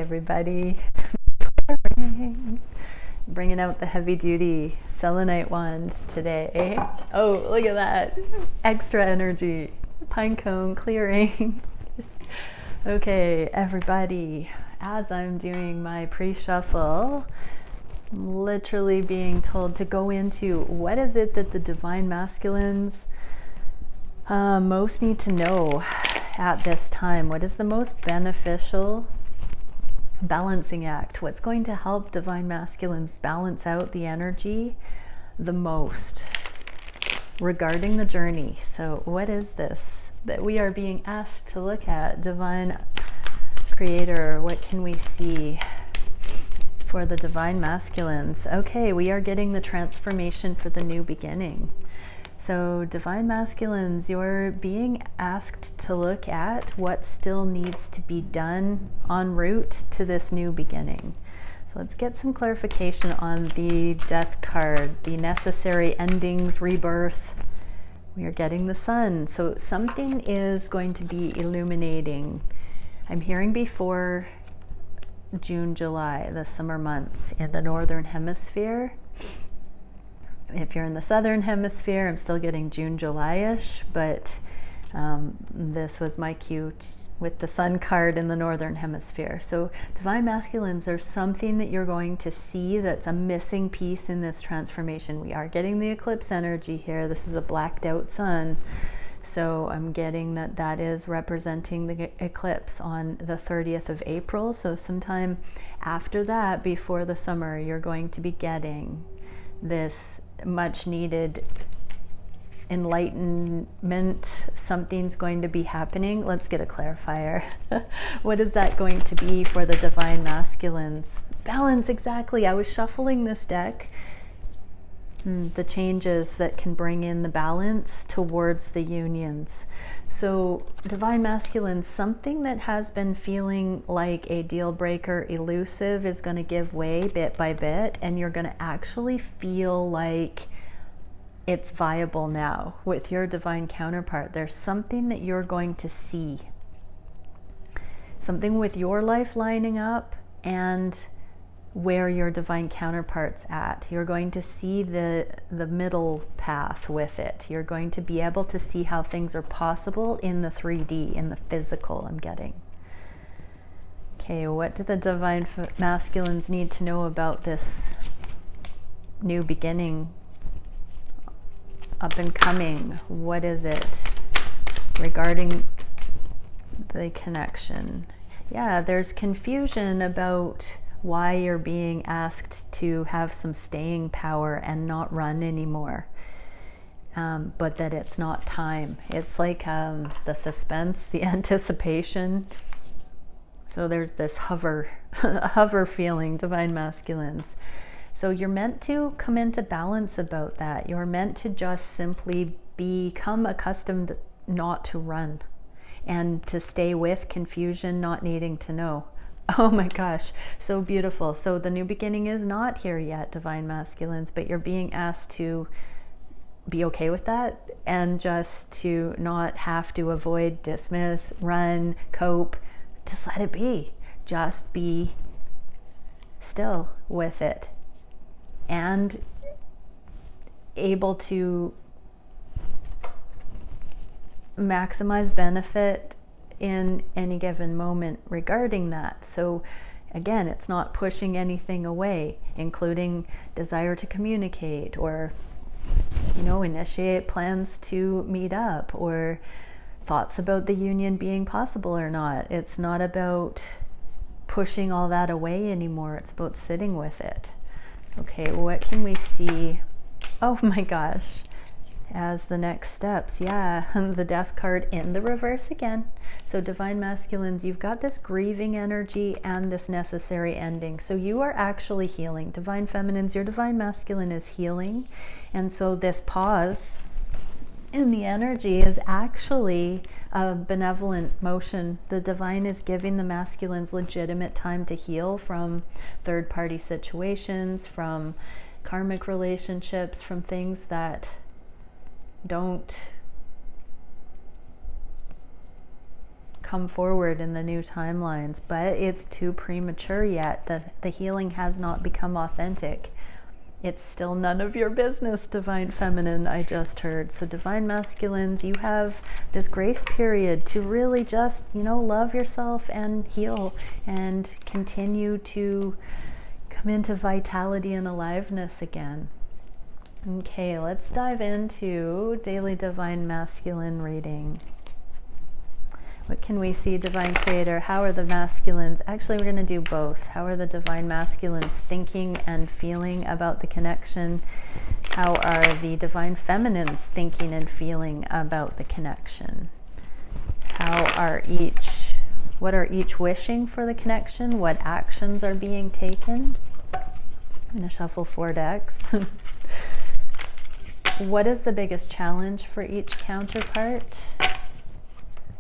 everybody. Bringing out the heavy duty selenite wands today. Oh, look at that. Extra energy. Pinecone clearing. Okay, everybody. As I'm doing my pre-shuffle, I'm literally being told to go into what is it that the divine masculines most need to know at this time. What is the most beneficial balancing act? What's going to help divine masculines balance out the energy the most regarding the journey? So what is this that we are being asked to look at? Divine creator, what can we see for the divine masculines? Okay, we are getting the transformation for the new beginning. So divine masculines, you're being asked to look at what still needs to be done en route to this new beginning. So let's get some clarification on the death card, the necessary endings, rebirth. We are getting the sun. So something is going to be illuminating. I'm hearing before June, July, the summer months in the northern hemisphere. If you're in the southern hemisphere, I'm still getting June, July-ish, but this was my cue with the sun card in the northern hemisphere. So divine masculines, there's something that you're going to see that's a missing piece in this transformation. We are getting the eclipse energy here. This is a blacked out sun. So I'm getting that is representing the eclipse on the 30th of April. So sometime after that, before the summer, you're going to be getting this much needed enlightenment. Something's going to be happening. Let's get a clarifier. What is that going to be for the divine masculines? Balance, exactly. I was shuffling this deck. The changes that can bring in the balance towards the unions. So divine masculine, something that has been feeling like a deal breaker, elusive, is going to give way bit by bit, and you're going to actually feel like it's viable now with your divine counterpart. There's something that you're going to see, something with your life lining up and where your divine counterpart's at. You're going to see the middle path with it. You're going to be able to see how things are possible in the 3D, in the physical, I'm getting. Okay, what do the divine masculines need to know about this new beginning, up and coming? What is it regarding the connection? Yeah, there's confusion about why you're being asked to have some staying power and not run anymore, but that it's not time. It's like the suspense, the anticipation. So there's this hover feeling, divine masculines. So you're meant to come into balance about that. You're meant to just simply become accustomed not to run and to stay with confusion, not needing to know. Oh my gosh, so beautiful. So the new beginning is not here yet, divine masculines, but you're being asked to be okay with that and just to not have to avoid, dismiss, run, cope. Just let it be. Just be still with it and able to maximize benefit in any given moment regarding that. So again, it's not pushing anything away, including desire to communicate or, initiate plans to meet up or thoughts about the union being possible or not. It's not about pushing all that away anymore. It's about sitting with it. Okay, what can we see? Oh my gosh. As the next steps, yeah, the death card in the reverse again. So divine masculines, you've got this grieving energy and this necessary ending. So you are actually healing. Divine feminines, your divine masculine is healing. And so this pause in the energy is actually a benevolent motion. The divine is giving the masculines legitimate time to heal from third-party situations, from karmic relationships, from things that don't come forward in the new timelines, but it's too premature yet. The healing has not become authentic. It's still none of your business, Divine Feminine, I just heard. So Divine Masculines, you have this grace period to really just, love yourself and heal and continue to come into vitality and aliveness again. Okay, let's dive into Daily Divine Masculine reading. What can we see, Divine Creator? How are the masculines? Actually, we're going to do both. How are the Divine Masculines thinking and feeling about the connection? How are the Divine Feminines thinking and feeling about the connection? What are each wishing for the connection? What actions are being taken? I'm going to shuffle 4 decks. What is the biggest challenge for each counterpart?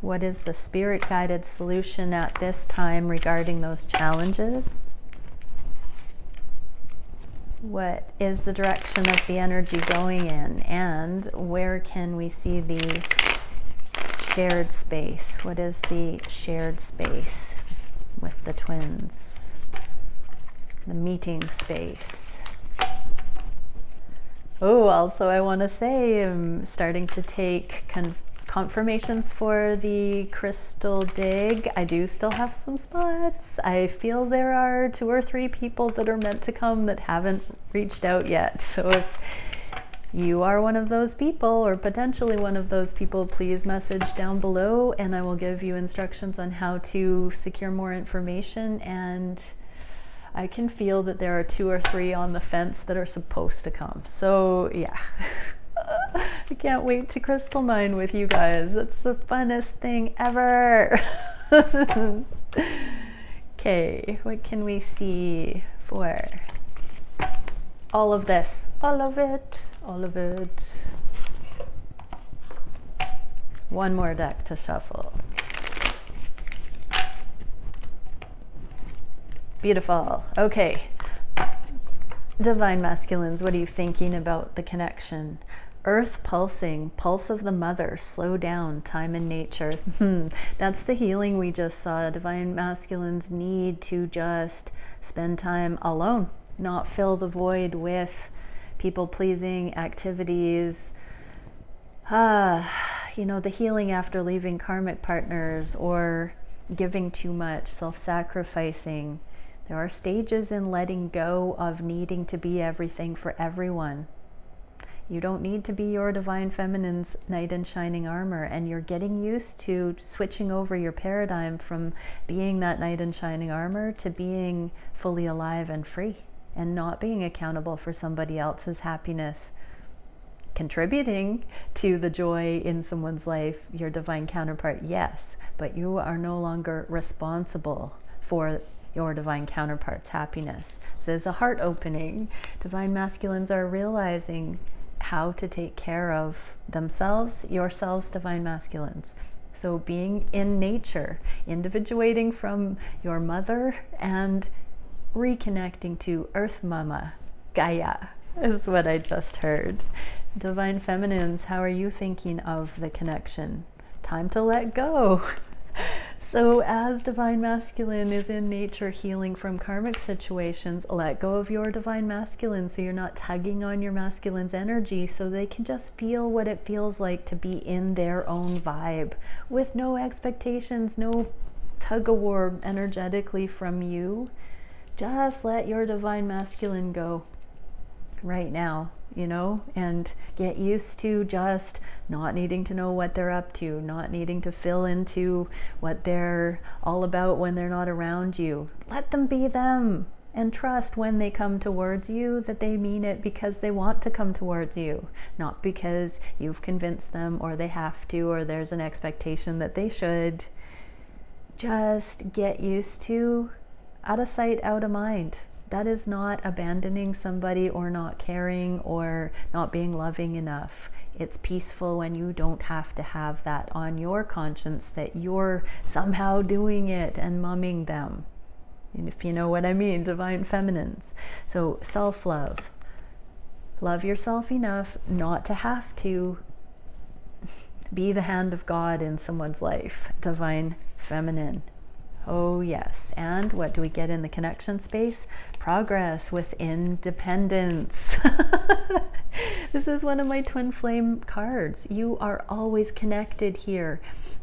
What is the spirit-guided solution at this time regarding those challenges? What is the direction of the energy going in? And where can we see the shared space? What is the shared space with the twins? The meeting space. Oh, also I want to say I'm starting to take confirmations for the crystal dig. I do still have some spots. I feel there are 2 or 3 people that are meant to come that haven't reached out yet. So if you are one of those people, or potentially one of those people, please message down below and I will give you instructions on how to secure more information. And I can feel that there are 2 or 3 on the fence that are supposed to come. So yeah. I can't wait to crystal mine with you guys. It's the funnest thing ever. Okay, what can we see for all of this? All of it. All of it. One more deck to shuffle. Beautiful. Okay. Divine Masculines, what are you thinking about the connection? Earth pulsing, pulse of the mother, slow down, time in nature. That's the healing we just saw. Divine Masculines need to just spend time alone, not fill the void with people-pleasing activities. The healing after leaving karmic partners or giving too much, self-sacrificing. There are stages in letting go of needing to be everything for everyone. You don't need to be your Divine Feminine's knight in shining armor, and you're getting used to switching over your paradigm from being that knight in shining armor to being fully alive and free and not being accountable for somebody else's happiness. Contributing to the joy in someone's life, your divine counterpart, yes, but you are no longer responsible for your divine counterpart's happiness. This is a heart opening. Divine Masculines are realizing how to take care of themselves, yourselves, Divine Masculines. So being in nature, individuating from your mother and reconnecting to Earth Mama, Gaia, is what I just heard. Divine Feminines, how are you thinking of the connection? Time to let go. So as Divine Masculine is in nature healing from karmic situations, let go of your Divine Masculine so you're not tugging on your masculine's energy, so they can just feel what it feels like to be in their own vibe with no expectations, no tug of war energetically from you. Just let your Divine Masculine go right now, and get used to just not needing to know what they're up to, not needing to fill into what they're all about when they're not around you. Let them be them, and trust when they come towards you that they mean it because they want to come towards you, not because you've convinced them or they have to or there's an expectation that they should. Just get used to out of sight, out of mind. That is not abandoning somebody or not caring or not being loving enough. It's peaceful when you don't have to have that on your conscience that you're somehow doing it and mumming them. And if you know what I mean, Divine Feminines. So self-love. Love yourself enough not to have to be the hand of God in someone's life, Divine feminine. Oh yes. And what do we get in the connection space? Progress with independence. This is one of my twin flame cards. You are always connected here.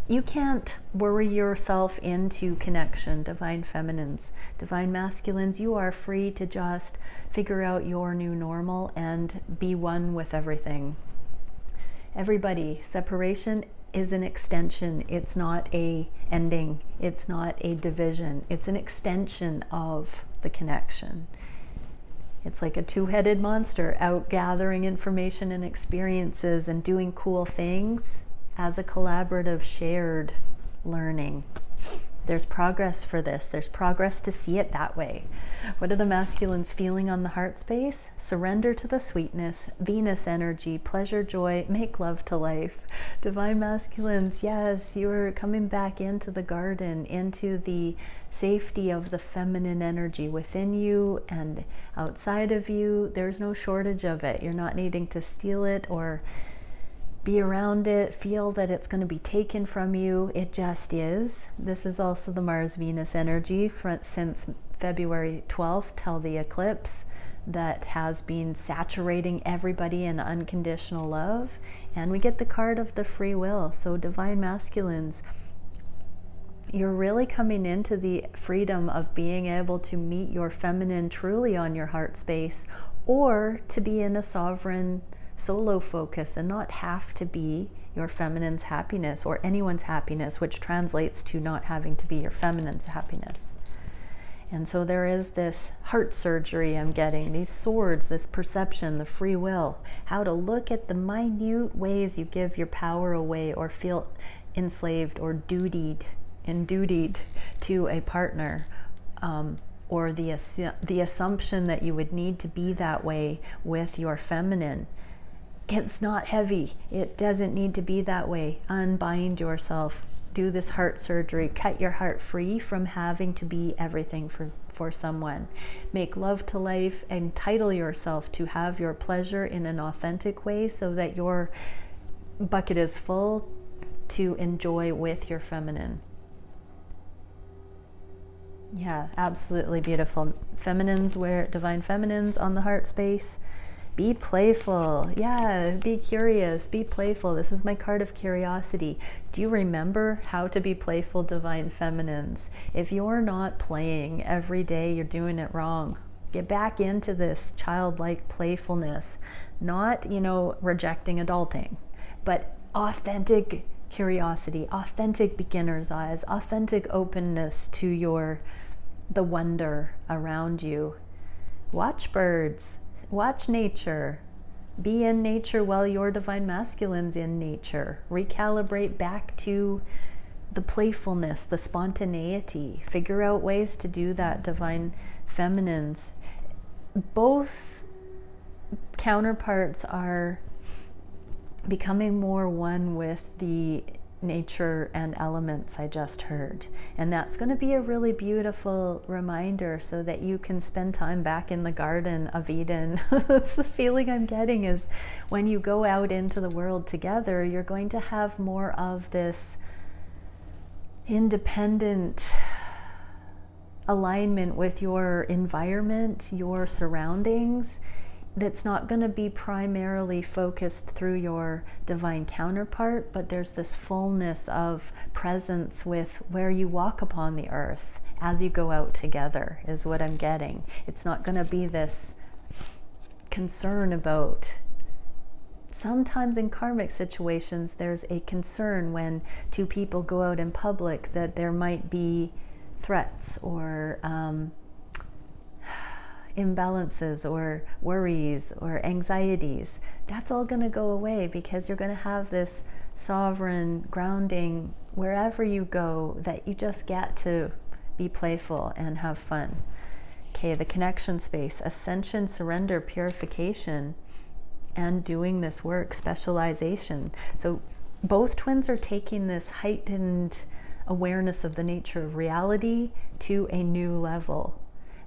You can't worry yourself into connection, divine feminines. Divine masculines, you are free to just figure out your new normal and be one with everything. Everybody, separation is an extension. It's not a ending. It's not a division. It's an extension of the connection. It's like a two-headed monster out gathering information and experiences and doing cool things as a collaborative shared learning. There's progress for this. There's progress to see it that way. What are the masculines feeling on the heart space? Surrender to the sweetness, Venus energy, pleasure, joy, make love to life. Divine masculines, yes, you're coming back into the garden, into the safety of the feminine energy within you and outside of you. There's no shortage of it. You're not needing to steal it or be around it, feel that it's going to be taken from you. It just is. This is also the Mars-Venus energy since February 12th till the eclipse that has been saturating everybody in unconditional love. And we get the card of the free will. So divine masculines, you're really coming into the freedom of being able to meet your feminine truly on your heart space, or to be in a sovereign solo focus and not have to be your feminine's happiness or anyone's happiness, which translates to not having to be your feminine's happiness. And so there is this heart surgery I'm getting, these swords, this perception, the free will, how to look at the minute ways you give your power away or feel enslaved or indutied to a partner, or the assumption that you would need to be that way with your feminine. It's not heavy. It doesn't need to be that way. Unbind yourself. Do this heart surgery. Cut your heart free from having to be everything for someone. Make love to life. Entitle yourself to have your pleasure in an authentic way so that your bucket is full to enjoy with your feminine. Yeah, absolutely beautiful. Feminines, divine feminines on the heart space. Be playful. Yeah, be curious, be playful. This is my card of curiosity. Do you remember how to be playful, divine feminines? If you're not playing every day, you're doing it wrong. Get back into this childlike playfulness, not, rejecting adulting, but authentic curiosity, authentic beginner's eyes, authentic openness to the wonder around you. Watch birds. Watch nature. Be in nature while your divine masculine's in nature. Recalibrate back to the playfulness, the spontaneity. Figure out ways to do that, divine feminines. Both counterparts are becoming more one with the nature and elements I just heard. And that's going to be a really beautiful reminder so that you can spend time back in the Garden of Eden. That's the feeling I'm getting, is when you go out into the world together, you're going to have more of this independent alignment with your environment, your surroundings, that's not going to be primarily focused through your divine counterpart, but there's this fullness of presence with where you walk upon the earth as you go out together, is what I'm getting. It's not going to be this concern about, sometimes in karmic situations, there's a concern when two people go out in public that there might be threats or imbalances or worries or anxieties. That's all going to go away because you're going to have this sovereign grounding wherever you go, that you just get to be playful and have fun. Okay, the connection space, ascension, surrender, purification, and doing this work, specialization. So both twins are taking this heightened awareness of the nature of reality to a new level.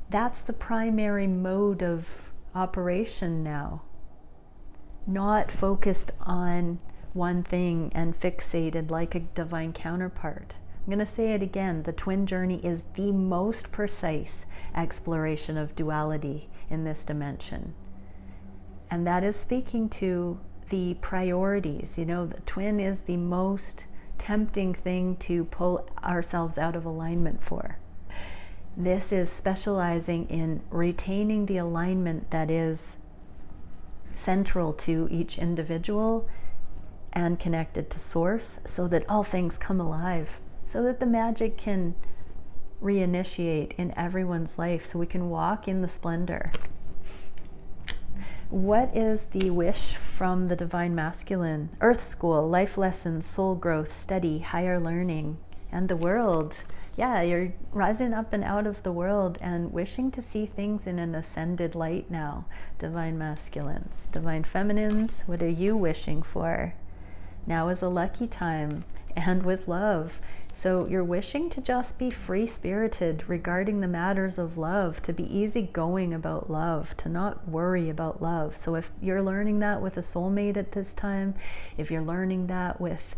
That's the primary mode of operation now. Not focused on one thing and fixated like a divine counterpart, I'm going to say it again. The twin journey is the most precise exploration of duality in this dimension. And that is speaking to the priorities. You know, the twin is the most tempting thing to pull ourselves out of alignment for. This is specializing in retaining the alignment that is central to each individual and connected to source, so that all things come alive, so that the magic can reinitiate in everyone's life, so we can walk in the splendor. What is the wish from the Divine Masculine? Earth School, life lessons, soul growth, study, higher learning, and the world. Yeah, you're rising up and out of the world and wishing to see things in an ascended light now. Divine Masculines. Divine Feminines, what are you wishing for? Now is a lucky time, and with love. So you're wishing to just be free-spirited regarding the matters of love, to be easygoing about love, to not worry about love. So if you're learning that with a soulmate at this time, if you're learning that with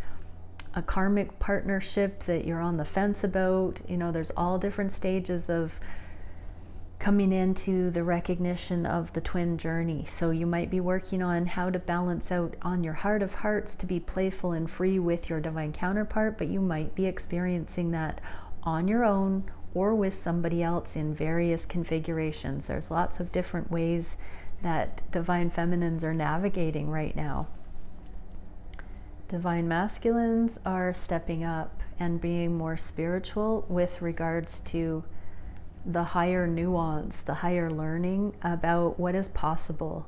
a karmic partnership that you're on the fence about, you know, there's all different stages of coming into the recognition of the twin journey. So you might be working on how to balance out on your heart of hearts to be playful and free with your divine counterpart, but you might be experiencing that on your own or with somebody else in various configurations. There's lots of different ways that divine feminines are navigating right now. Divine masculines are stepping up and being more spiritual with regards to the higher nuance, the higher learning about what is possible.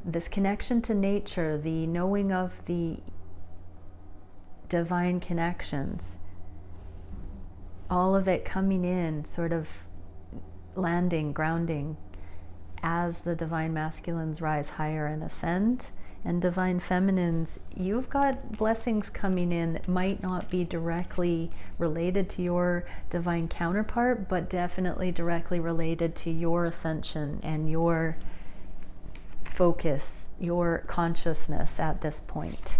This connection to nature, the knowing of the divine connections, all of it coming in, sort of landing, grounding as the divine masculines rise higher and ascend. And divine feminines, you've got blessings coming in that might not be directly related to your divine counterpart, but definitely directly related to your ascension and your focus, your consciousness at this point.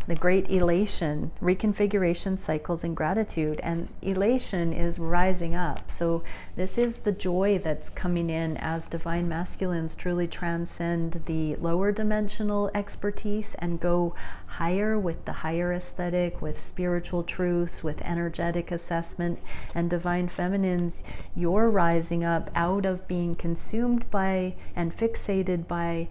The great elation, reconfiguration, cycles, and gratitude. And elation is rising up. So this is the joy that's coming in as divine masculines truly transcend the lower dimensional expertise and go higher with the higher aesthetic, with spiritual truths, with energetic assessment. And divine feminines, you're rising up out of being consumed by and fixated by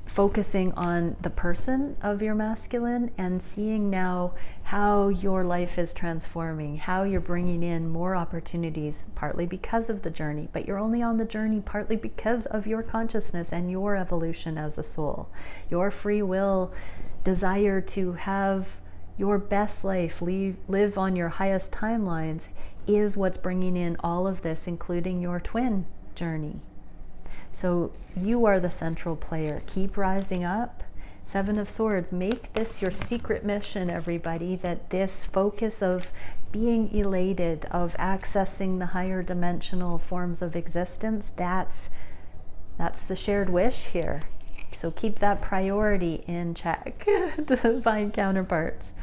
focusing on the person of your masculine and seeing now how your life is transforming, how you're bringing in more opportunities, partly because of the journey, but you're only on the journey partly because of your consciousness and your evolution as a soul. Your free will desire to have your best life, live on your highest timelines, is what's bringing in all of this, including your twin journey. So you are the central player. Keep rising up. Seven of Swords, make this your secret mission, everybody, that this focus of being elated, of accessing the higher dimensional forms of existence, that's the shared wish here. So keep that priority in check, divine counterparts.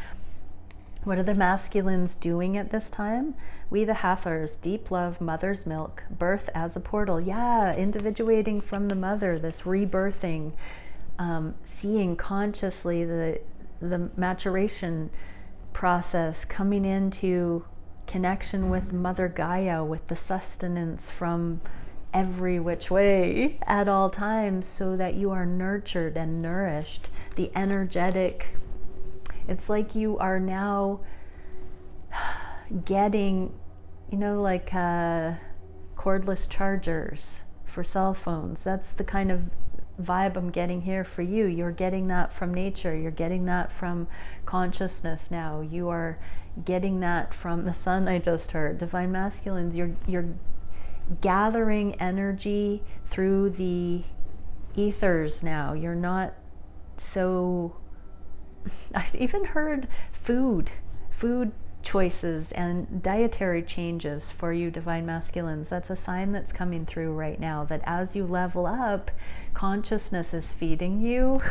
What are the masculines doing at this time? We the Hathors, deep love, mother's milk, birth as a portal. Yeah, individuating from the mother, this rebirthing, seeing consciously the maturation process, coming into connection with Mother Gaia, with the sustenance from every which way at all times, so that you are nurtured and nourished. The energetic, it's like you are now getting, you know, like cordless chargers for cell phones. That's the kind of vibe I'm getting here for you. You're getting that from nature. You're getting that from consciousness now. You are getting that from the sun. I just heard divine masculines. You're gathering energy through the ethers now. You're not so. I've even heard food choices and dietary changes for you divine masculines. That's a sign that's coming through right now, that as you level up, consciousness is feeding you.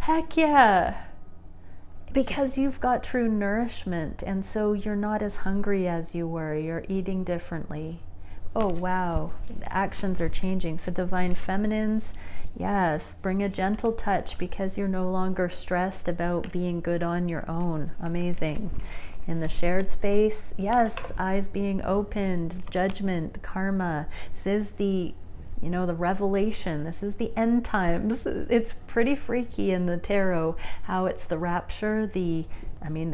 Heck yeah. because you've got true nourishment, and so you're not as hungry as you were. You're eating differently. Oh wow, the actions are changing. So divine feminines, yes, bring a gentle touch because you're no longer stressed about being good on your own. Amazing. In the shared space, yes, eyes being opened, judgment, karma. This is the, you know, the revelation. This is the end times. It's pretty freaky in the tarot how it's the rapture, the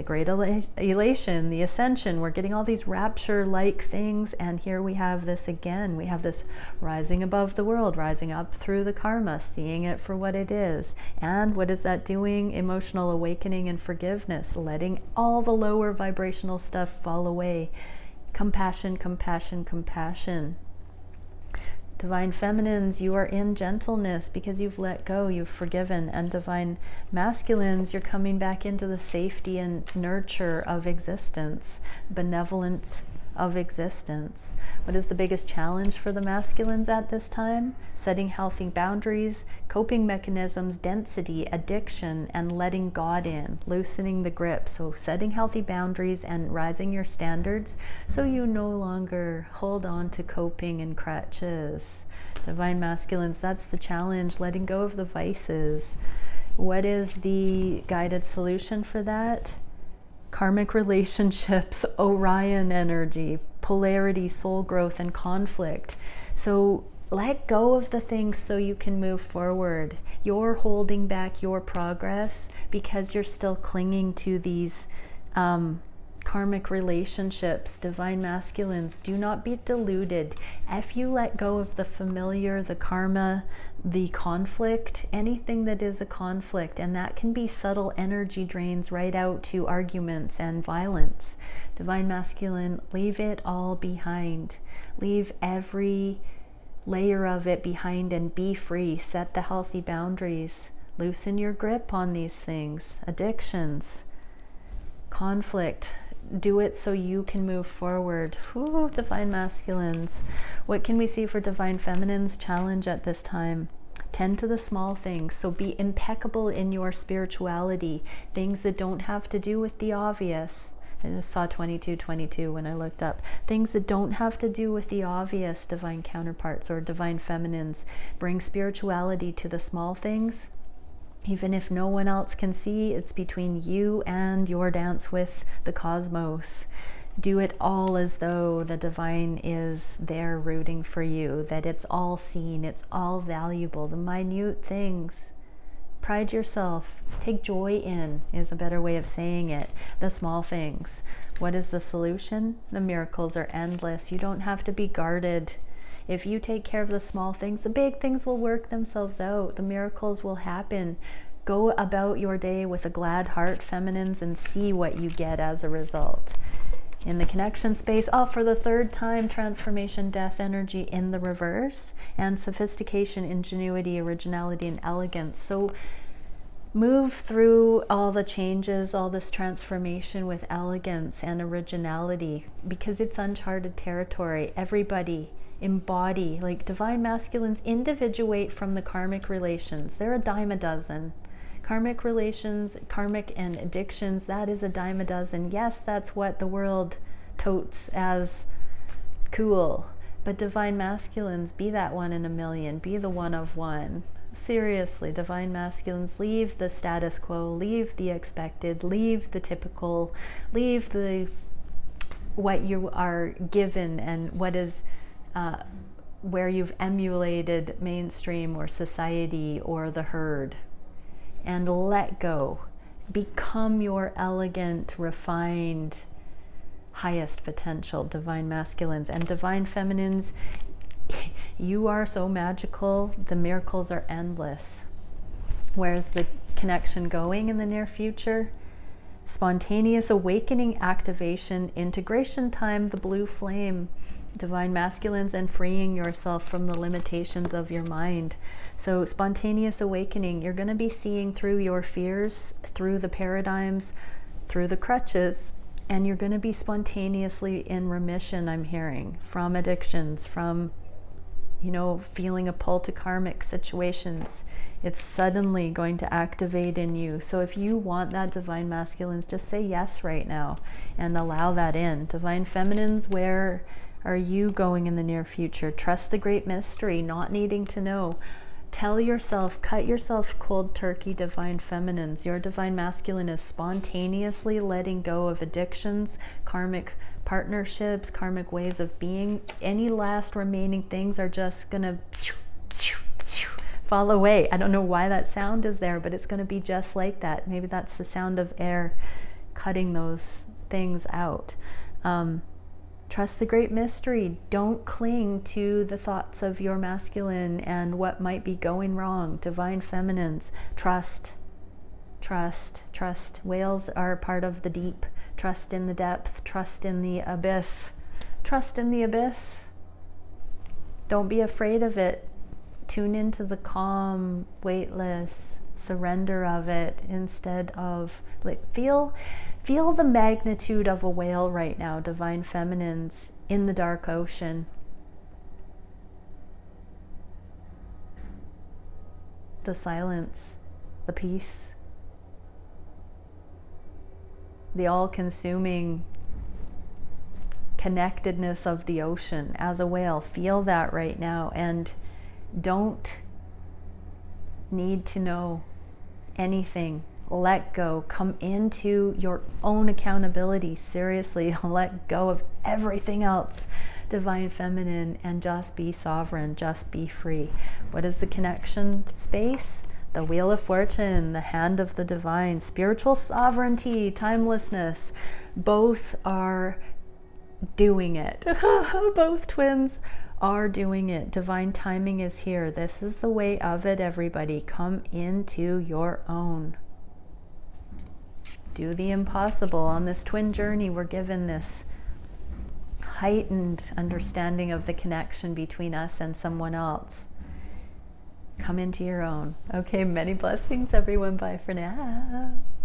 great elation, the ascension. We're getting all these rapture-like things, and here we have this again. We have this rising above the world, rising up through the karma, seeing it for what it is. And what is that doing? Emotional awakening and forgiveness, letting all the lower vibrational stuff fall away. Compassion, compassion, compassion. Divine feminines, you are in gentleness because you've let go, you've forgiven. And divine masculines, you're coming back into the safety and nurture of existence, benevolence of existence. What is the biggest challenge for the masculines at this time? Setting healthy boundaries, coping mechanisms, density, addiction, and letting God in, loosening the grip. So setting healthy boundaries and rising your standards so you no longer hold on to coping and crutches. Divine masculines, that's the challenge, letting go of the vices. What is the guided solution for that? Karmic relationships, Orion energy, polarity, soul growth, and conflict. So let go of the things so you can move forward. You're holding back your progress because you're still clinging to these karmic relationships. Divine masculines, do not be deluded. If you let go of the familiar, the karma, the conflict, anything that is a conflict, and that can be subtle energy drains right out to arguments and violence. Divine masculine, leave it all behind. Leave every layer of it behind and be free. Set the healthy boundaries. Loosen your grip on these things. Addictions, conflict. Do it so you can move forward. Ooh, divine masculines. What can we see for divine feminines? Challenge at this time. Tend to the small things. So be impeccable in your spirituality. Things that don't have to do with the obvious. I saw 2222 when I looked up. Things that don't have to do with the obvious, divine counterparts or divine feminines. Bring spirituality to the small things. Even if no one else can see, it's between you and your dance with the cosmos. Do it all as though the divine is there rooting for you, that it's all seen, it's all valuable, the minute things. Pride yourself, take joy in, is a better way of saying it, the small things. What is the solution? The miracles are endless. You don't have to be guarded. If you take care of the small things, the big things will work themselves out. The miracles will happen. Go about your day with a glad heart, feminines, and see what you get as a result. In the connection space, for the third time, transformation, death energy in the reverse, and sophistication, ingenuity, originality, and elegance. So move through all the changes, all this transformation with elegance and originality, because it's uncharted territory. Everybody embody, like divine masculines individuate from the karmic relations. They're a dime a dozen. Karmic relations, karmic and addictions, that is a dime a dozen. Yes, that's what the world totes as cool. But divine masculines, be that one in a million, be the one of one. Seriously, divine masculines, leave the status quo, leave the expected, leave the typical, leave the what you are given and what is where you've emulated mainstream or society or the herd, and let go. Become your elegant, refined, highest potential divine masculines. And divine feminines, you are so magical, the miracles are endless. Where's the connection going in the near future? Spontaneous awakening, activation, integration time, the blue flame. Divine masculines, and freeing yourself from the limitations of your mind. So spontaneous awakening, you're going to be seeing through your fears, through the paradigms, through the crutches, and you're going to be spontaneously in remission, I'm hearing, from addictions, from you know, feeling a pull to karmic situations. It's suddenly going to activate in you. So if you want that divine masculines, just say yes right now and allow that in. Divine feminines, where are you going in the near future? Trust the great mystery, not needing to know. Tell yourself, cut yourself cold turkey, divine feminines. Your divine masculine is spontaneously letting go of addictions, karmic partnerships, karmic ways of being. Any last remaining things are just gonna fall away. I don't know why that sound is there, but it's gonna be just like that. Maybe that's the sound of air cutting those things out. Trust the great mystery. Don't cling to the thoughts of your masculine and what might be going wrong. Divine feminines, trust, trust, trust. Whales are part of the deep. Trust in the depth, trust in the abyss. Trust in the abyss. Don't be afraid of it. Tune into the calm, weightless surrender of it instead of, like, feel the magnitude of a whale right now, divine feminines, in the dark ocean. The silence, the peace, the all-consuming connectedness of the ocean as a whale. Feel that right now, and don't need to know anything. Let go. Come into your own accountability. Seriously, let go of everything else, divine feminine, and just be sovereign, just be free. What is the connection space? The wheel of fortune, the hand of the divine, spiritual sovereignty, timelessness. Both are doing it. Both twins are doing it. Divine timing is here. This is the way of it, everybody. Come into your own. Do the impossible. On this twin journey, we're given this heightened understanding of the connection between us and someone else. Come into your own. Okay, many blessings, everyone. Bye for now.